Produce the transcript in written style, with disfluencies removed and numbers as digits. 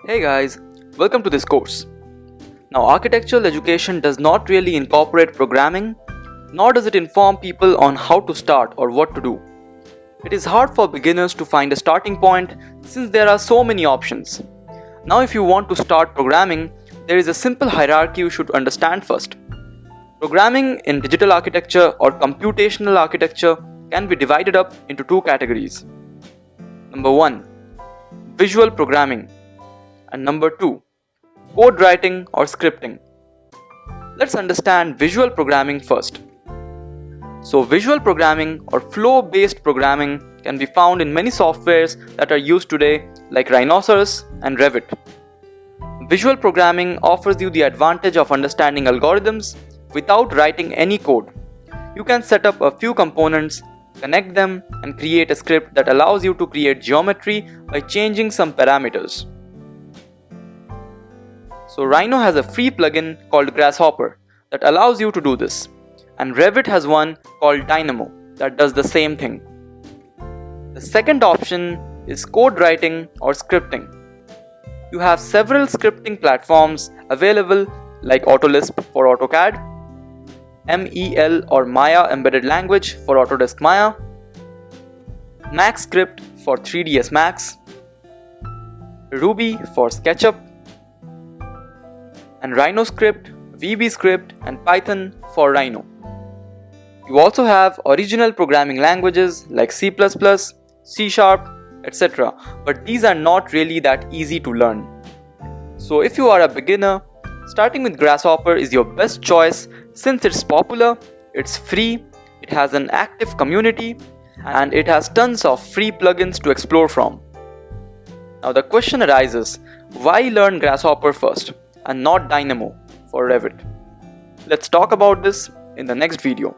Hey guys, welcome to this course. Now, architectural education does not really incorporate programming, nor does it inform people on how to start or what to do. It is hard for beginners to find a starting point since there are so many options. Now, if you want to start programming, there is a simple hierarchy you should understand first. Programming in digital architecture or computational architecture can be divided up into two categories. Number 1, visual programming. And number 2, code writing or scripting. Let's understand visual programming first. So visual programming or flow-based programming can be found in many softwares that are used today like Rhinoceros and Revit. Visual programming offers you the advantage of understanding algorithms without writing any code. You can set up a few components, connect them, and create a script that allows you to create geometry by changing some parameters. So Rhino has a free plugin called Grasshopper that allows you to do this, and Revit has one called Dynamo that does the same thing. The second option is code writing or scripting. You have several scripting platforms available like Autolisp for AutoCAD, MEL or Maya Embedded Language for Autodesk Maya, MaxScript for 3ds Max, Ruby for SketchUp, and RhinoScript, VBScript, and Python for Rhino. You also have original programming languages like C++, C#, etc. But these are not really that easy to learn. So if you are a beginner, starting with Grasshopper is your best choice since it's popular, it's free, it has an active community, and it has tons of free plugins to explore from. Now the question arises, why learn Grasshopper first and not Dynamo for Revit? Let's talk about this in the next video.